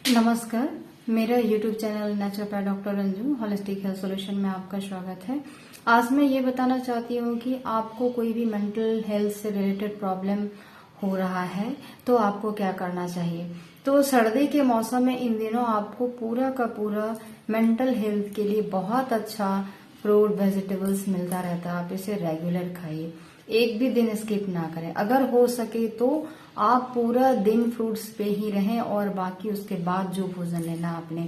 नमस्कार, मेरा YouTube channel naturopath doctor Ranju holistic health solution में आपका स्वागत है। आज मैं ये बताना चाहती हूँ कि आपको कोई भी मेंटल हेल्थ से रिलेटेड प्रॉब्लम हो रहा है तो आपको क्या करना चाहिए। तो सर्दी के मौसम में इन दिनों आपको पूरा का पूरा मेंटल हेल्थ के लिए बहुत अच्छा फ्रूट वेजिटेबल्स मिलता रहता है। आप इसे रेगुलर खाइए, एक भी दिन स्किप ना करें। अगर हो सके तो आप पूरा दिन फ्रूट्स पे ही रहें और बाकी उसके बाद जो भोजन लेना आपने,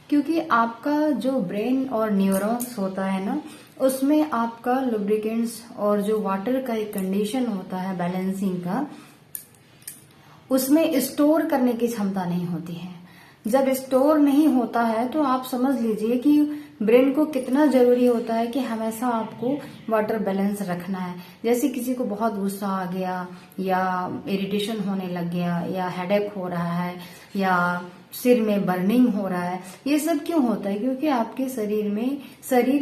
क्योंकि आपका जो ब्रेन और न्यूरॉन्स होता है ना, उसमें आपका लुब्रिकेंट्स और जो वाटर का एक कंडीशन होता है बैलेंसिंग का, उसमें स्टोर करने की क्षमता नहीं होती है। जब स्टोर नहीं होता है तो आप समझ लीजिए कि ब्रेन को कितना जरूरी होता है कि हमेशा आपको वाटर बैलेंस रखना है। जैसे किसी को बहुत गुस्सा आ गया या इरिटेशन होने लग गया या हेडेक हो रहा है या सिर में बर्निंग हो रहा है, ये सब क्यों होता है? क्योंकि आपके शरीर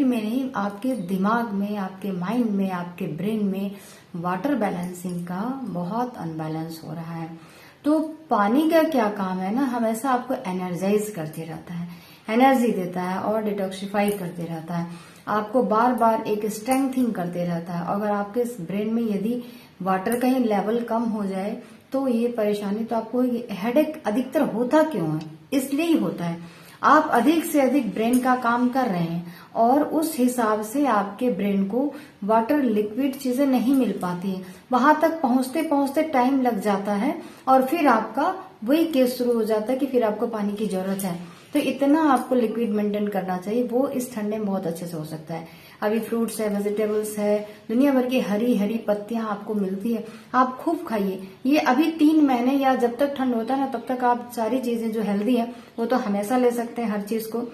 में नहीं, आपके दिमाग में, आपके माइंड में, आपके ब्रेन में वाटर बैलेंसिंग का बहुत अनबैलेंस हो रहा है। तो पानी का क्या काम है ना, हमेशा आपको एनर्जाइज करते रहता है, एनर्जी देता है और डिटॉक्सिफाई करते रहता है, आपको बार बार एक स्ट्रेंथिंग करते रहता है। अगर आपके ब्रेन में यदि वाटर का ही लेवल कम हो जाए तो ये परेशानी, तो आपको हेडेक अधिकतर होता क्यों है? इसलिए ही होता है, आप अधिक से अधिक ब्रेन का काम कर रहे हैं और उस हिसाब से आपके ब्रेन को वाटर लिक्विड चीजें नहीं मिल पाती हैं। वहां तक पहुंचते पहुंचते टाइम लग जाता है और फिर आपका वही केस शुरू हो जाता है कि फिर आपको पानी की जरूरत है। तो इतना आपको लिक्विड मेंटेन करना चाहिए, वो इस ठंडे में बहुत अच्छे से हो सकता है। अभी फ्रूट्स है, वेजिटेबल्स है, दुनिया भर की हरी हरी पत्तियां आपको मिलती है, आप खूब खाइए। ये अभी 3 महीने या जब तक ठंड होता है ना, तब तक आप सारी चीजें जो हेल्दी है वो तो हमेशा ले सकते हैं हर चीज को।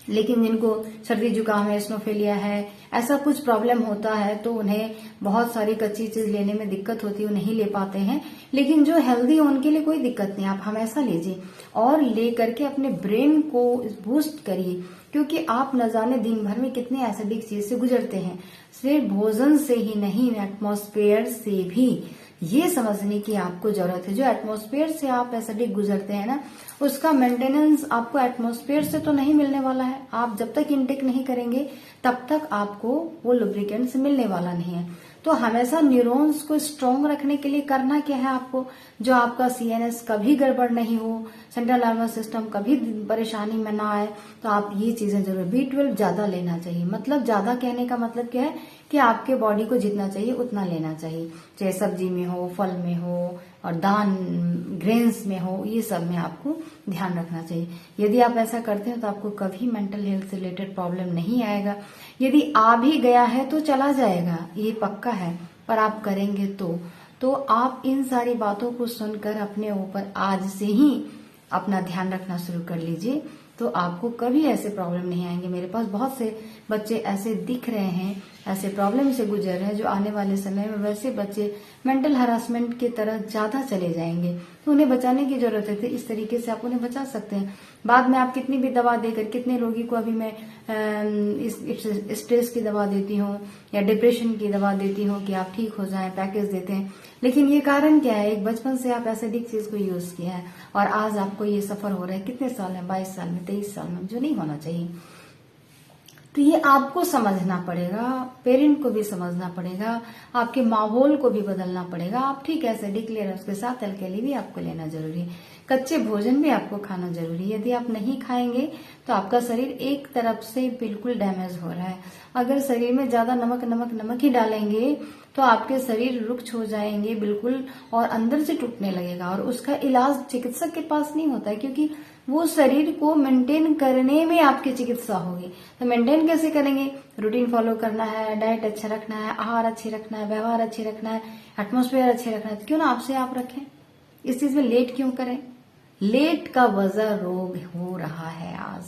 लेकिन जिनको सर्दी जुकाम है, स्नोफेलिया है, ऐसा कुछ प्रॉब्लम होता है तो उन्हें बहुत सारी कच्ची चीज लेने में दिक्कत होती है, वो नहीं ले पाते हैं। लेकिन जो हेल्दी है उनके लिए कोई दिक्कत नहीं, आप हमेशा लीजिए और ले करके अपने ब्रेन को बूस्ट करिए। क्योंकि आप न जाने दिन भर में कितने एसिडिक चीज से गुजरते हैं, सिर्फ भोजन से ही नहीं, एटमॉस्फेयर से भी। ये समझने की आपको जरूरत है, जो एटमॉस्फेयर से आप एसिडिक गुजरते हैं ना, उसका मेंटेनेंस आपको एटमॉस्फेयर से तो नहीं मिलने वाला है। आप जब तक इनटेक नहीं करेंगे तब तक आपको वो लुब्रिकेंट्स मिलने वाला नहीं है। तो हमेशा न्यूरॉन्स को स्ट्रांग रखने के लिए करना क्या है आपको, जो आपका सीएनएस कभी गड़बड़ नहीं हो, सेंट्रल नर्वस सिस्टम कभी परेशानी में ना आए, तो आप ये चीजें जरूर। B12 ज्यादा लेना चाहिए, मतलब ज्यादा कहने का मतलब क्या है कि आपके बॉडी को जितना चाहिए उतना लेना चाहिए, चाहे सब्जी में हो, फल में हो और दान ग्रेन्स में हो, ये सब में आपको ध्यान रखना चाहिए। यदि आप ऐसा करते हैं तो आपको कभी मेंटल हेल्थ से रिलेटेड प्रॉब्लम नहीं आएगा। यदि आ भी गया है तो चला जाएगा, ये पक्का है, पर आप करेंगे तो आप इन सारी बातों को सुनकर अपने ऊपर आज से ही अपना ध्यान रखना शुरू कर लीजिए, तो आपको कभी ऐसे प्रॉब्लम नहीं आएंगे। मेरे पास बहुत से बच्चे ऐसे दिख रहे हैं, ऐसे प्रॉब्लम से गुजर रहे हैं, जो आने वाले समय में वैसे बच्चे मेंटल हरासमेंट की तरह ज्यादा चले जाएंगे। तो उन्हें बचाने की जरूरत है, तो इस तरीके से आप उन्हें बचा सकते हैं। बाद में आप कितनी भी दवा देकर, कितने रोगी को अभी मैं स्ट्रेस की दवा देती हूँ या डिप्रेशन की दवा देती हूँ कि आप ठीक हो जाएं, पैकेज देते हैं, लेकिन ये कारण क्या है? एक बचपन से आप एसिडिक चीज को यूज किया है और आज आपको ये सफर हो रहा है। कितने साल में? 22 साल में, 23 साल में, जो नहीं होना चाहिए। तो ये आपको समझना पड़ेगा, पेरेंट को भी समझना पड़ेगा, आपके माहौल को भी बदलना पड़ेगा। आप ठीक ऐसे डिक्लेयर है, उसके साथ अल्कली भी आपको लेना जरूरी है, कच्चे भोजन भी आपको खाना जरूरी है। यदि आप नहीं खाएंगे तो आपका शरीर एक तरफ से बिल्कुल डैमेज हो रहा है। अगर शरीर में ज्यादा नमक ही डालेंगे तो आपके शरीर रुक्ष हो जाएंगे बिल्कुल और अंदर से टूटने लगेगा, और उसका इलाज चिकित्सक के पास नहीं होता है, क्योंकि वो शरीर को मेंटेन करने में आपकी चिकित्सा होगी। तो मेंटेन कैसे करेंगे? रूटीन फॉलो करना है, डाइट अच्छा रखना है, आहार अच्छे रखना है, व्यवहार अच्छे रखना है, एटमॉस्फेयर अच्छे रखना है। तो क्यों ना आपसे आप रखें, इस चीज में लेट क्यों करें? लेट का वजह रोग हो रहा है। आज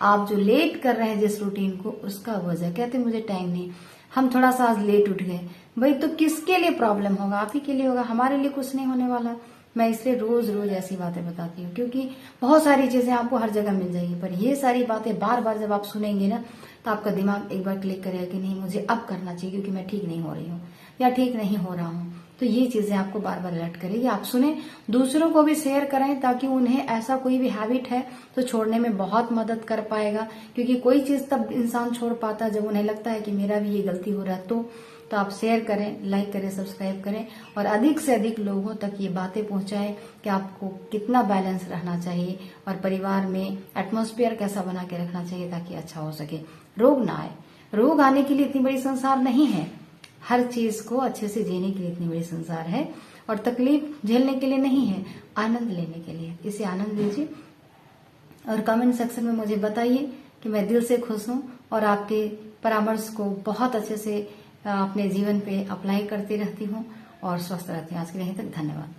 आप जो लेट कर रहे हैं जिस रूटीन को, उसका वजह कहते मुझे टाइम नहीं, हम थोड़ा सा आज लेट उठ गए। भाई तो किसके लिए प्रॉब्लम होगा? आप ही के लिए होगा, हमारे लिए कुछ नहीं होने वाला। मैं इसलिए रोज रोज ऐसी बातें बताती हूँ, क्योंकि बहुत सारी चीजें आपको हर जगह मिल जाएगी, पर ये सारी बातें बार बार जब आप सुनेंगे ना, तो आपका दिमाग एक बार क्लिक करेगा कि नहीं, मुझे अब करना चाहिए, क्योंकि मैं ठीक नहीं हो रही हूँ या ठीक नहीं हो रहा हूँ। तो ये चीजें आपको बार बार अलर्ट करेगी। आप सुने, दूसरों को भी शेयर करें ताकि उन्हें ऐसा कोई भी हैबिट है तो छोड़ने में बहुत मदद कर पाएगा। क्योंकि कोई चीज तब इंसान छोड़ पाता है जब उन्हें लगता है कि मेरा भी ये गलती हो रहा है। तो आप शेयर करें, लाइक करें, सब्सक्राइब करें और अधिक से अधिक लोगों तक ये बातें पहुंचाएं कि आपको कितना बैलेंस रहना चाहिए और परिवार में एटमॉस्फेयर कैसा बना के रखना चाहिए ताकि अच्छा हो सके, रोग ना आए। रोग आने के लिए इतनी बड़ी संसार नहीं है, हर चीज को अच्छे से जीने के लिए इतनी बड़ी संसार है और तकलीफ झेलने के लिए नहीं है, आनंद लेने के लिए। इसे आनंद लीजिए और कमेंट सेक्शन में मुझे बताइए कि मैं दिल से खुश हूं और आपके परामर्श को बहुत अच्छे से अपने जीवन पे अप्लाई करती रहती हूँ और स्वस्थ रहती हूँ। आज के लिए यहीं तक, धन्यवाद।